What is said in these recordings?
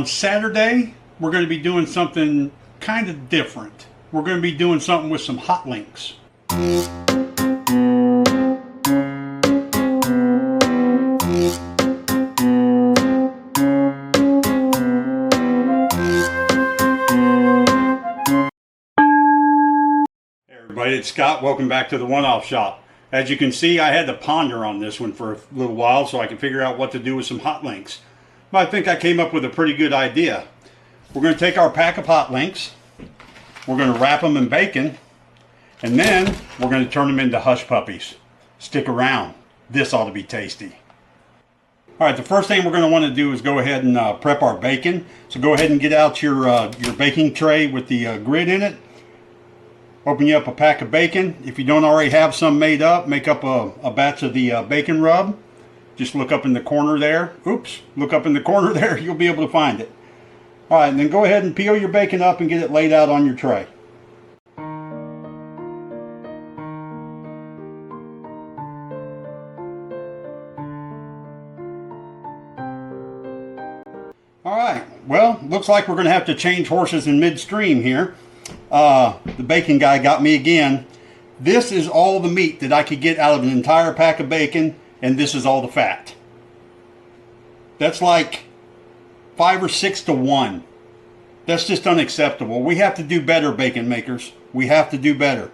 Saturday, we're going to be doing something kind of different. We're going to be doing something with some hot links. Hey everybody, it's Scott. Welcome back to the One-Off Shop. As you can see, I had to ponder on this one for a little while so I could figure out what to do with some hot links. But I think I came up with a pretty good idea. We're going to take our pack of hot links, we're going to wrap them in bacon, and then we're going to turn them into hush puppies. Stick around. This ought to be tasty. Alright, the first thing we're going to want to do is go ahead and prep our bacon. So go ahead and get out your baking tray with the grid in it. Open you up a pack of bacon. If you don't already have some made up, make up a batch of the bacon rub. Just look up in the corner there. Oops, look up in the corner there. You'll be able to find it. Alright, and then go ahead and peel your bacon up and get it laid out on your tray. Alright, well, looks like we're going to have to change horses in midstream here. The bacon guy got me again. This is all the meat that I could get out of an entire pack of bacon, and this is all the fat. That's like 5 or 6 to 1. That's just unacceptable. We have to do better, bacon makers. We have to do better.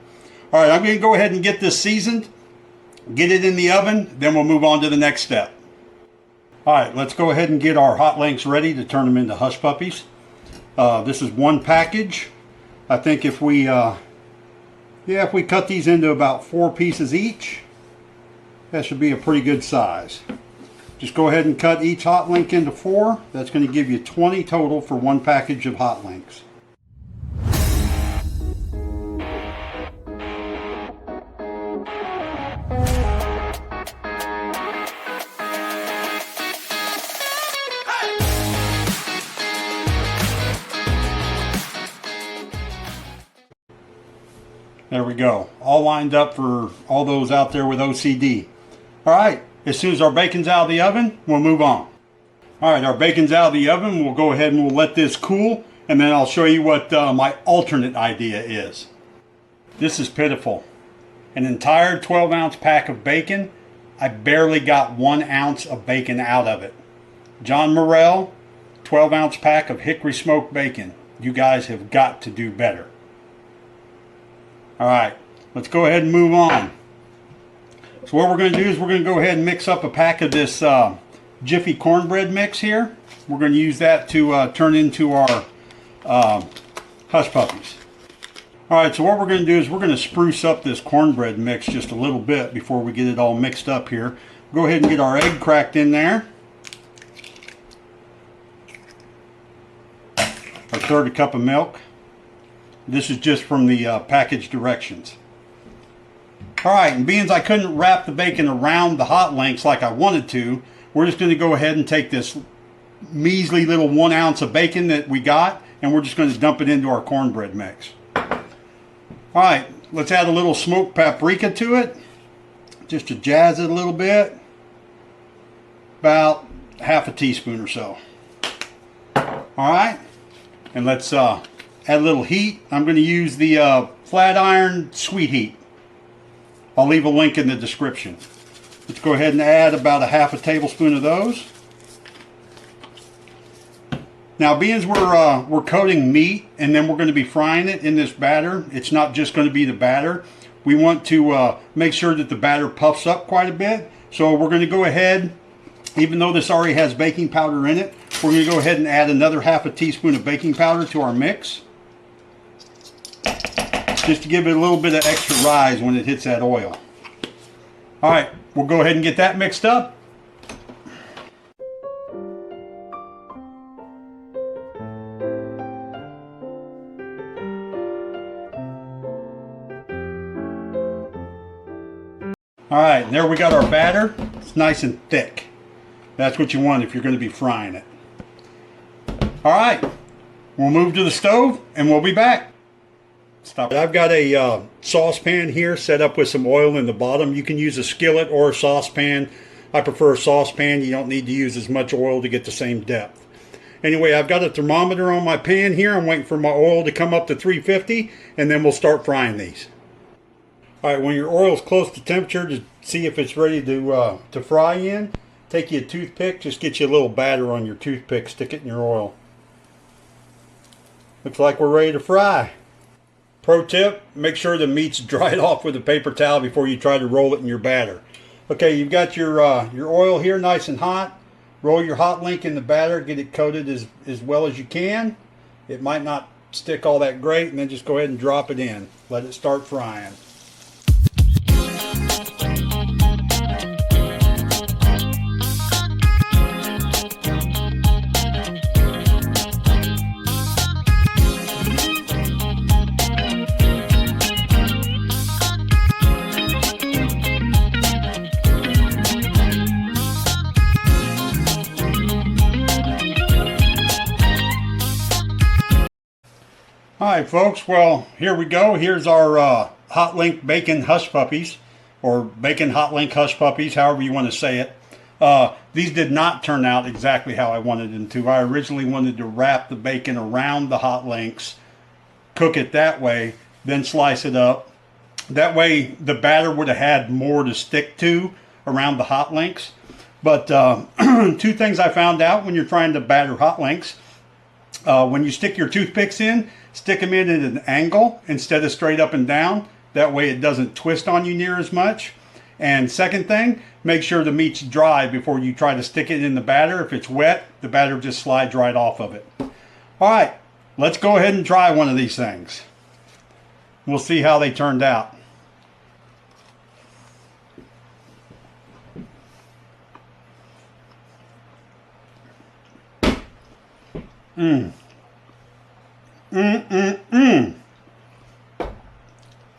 Alright, I'm going to go ahead and get this seasoned, get it in the oven, then we'll move on to the next step. Alright, let's go ahead and get our hot links ready to turn them into hush puppies. This is one package. I think if we cut these into about 4 pieces each, that should be a pretty good size. Just go ahead and cut each hot link into 4. That's going to give you 20 total for one package of hot links. There we go. All lined up for all those out there with OCD. Alright, as soon as our bacon's out of the oven, we'll move on. Alright, our bacon's out of the oven. We'll go ahead and we'll let this cool, and then I'll show you what my alternate idea is. This is pitiful. An entire 12-ounce pack of bacon. I barely got 1 ounce of bacon out of it. John Morrell, 12-ounce pack of hickory smoked bacon. You guys have got to do better. Alright, let's go ahead and move on. So what we're going to do is we're going to go ahead and mix up a pack of this Jiffy cornbread mix here. We're going to use that to turn into our hush puppies. Alright, so what we're going to do is we're going to spruce up this cornbread mix just a little bit before we get it all mixed up here. Go ahead and get our egg cracked in there. Our 1/3 cup of milk. This is just from the package directions. Alright, and being I couldn't wrap the bacon around the hot links like I wanted to, we're just going to go ahead and take this measly little 1 ounce of bacon that we got, and we're just going to dump it into our cornbread mix. Alright, let's add a little smoked paprika to it, just to jazz it a little bit. About 1/2 teaspoon or so. Alright, and let's add a little heat. I'm going to use the flat iron sweet heat. I'll leave a link in the description. Let's go ahead and add about 1/2 tablespoon of those. Now, being we're coating meat and then we're going to be frying it in this batter, it's not just going to be the batter. We want to make sure that the batter puffs up quite a bit. So we're going to go ahead, even though this already has baking powder in it, we're going to go ahead and add another 1/2 teaspoon of baking powder to our mix, just to give it a little bit of extra rise when it hits that oil. Alright, we'll go ahead and get that mixed up. Alright, there we got our batter. It's nice and thick. That's what you want if you're going to be frying it. Alright, we'll move to the stove and we'll be back. I've got a saucepan here set up with some oil in the bottom. You can use a skillet or a saucepan. I prefer a saucepan. You don't need to use as much oil to get the same depth. Anyway, I've got a thermometer on my pan here. I'm waiting for my oil to come up to 350, and then we'll start frying these. All right, when your oil's close to temperature, to see if it's ready to fry in, take you a toothpick, just get you a little batter on your toothpick, stick it in your oil. Looks like we're ready to fry. Pro tip, make sure the meat's dried off with a paper towel before you try to roll it in your batter. Okay, you've got your oil here nice and hot. Roll your hot link in the batter, get it coated as well as you can. It might not stick all that great, and then just go ahead and drop it in. Let it start frying. Alright folks, well here we go. Here's our hot link bacon hush puppies, or bacon hot link hush puppies, however you want to say it. These did not turn out exactly how I wanted them to. I originally wanted to wrap the bacon around the hot links, cook it that way, then slice it up. That way the batter would have had more to stick to around the hot links. But two things I found out when you're trying to batter hot links. When you stick your toothpicks in, stick them in at an angle instead of straight up and down. That way it doesn't twist on you near as much. And second thing, make sure the meat's dry before you try to stick it in the batter. If it's wet, the batter just slides right off of it. Alright, let's go ahead and try one of these things. We'll see how they turned out.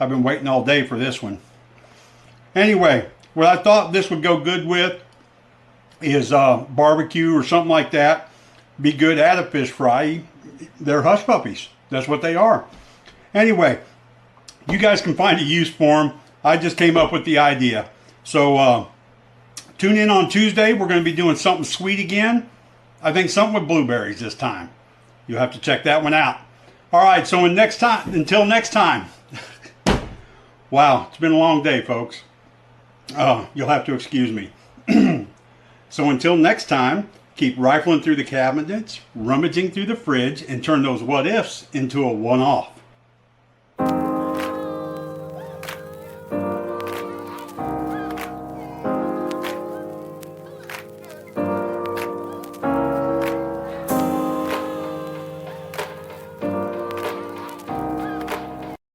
I've been waiting all day for this one. Anyway, what I thought this would go good with is barbecue or something like that. Be good at a fish fry. They're hush puppies. That's what they are. Anyway, you guys can find a use for them. I just came up with the idea. So tune in on Tuesday. We're going to be doing something sweet again. I think something with blueberries this time. You'll have to check that one out. All right, so until next time. Wow, it's been a long day, folks. You'll have to excuse me. So until next time, keep rifling through the cabinets, rummaging through the fridge, and turn those what ifs into a one-off.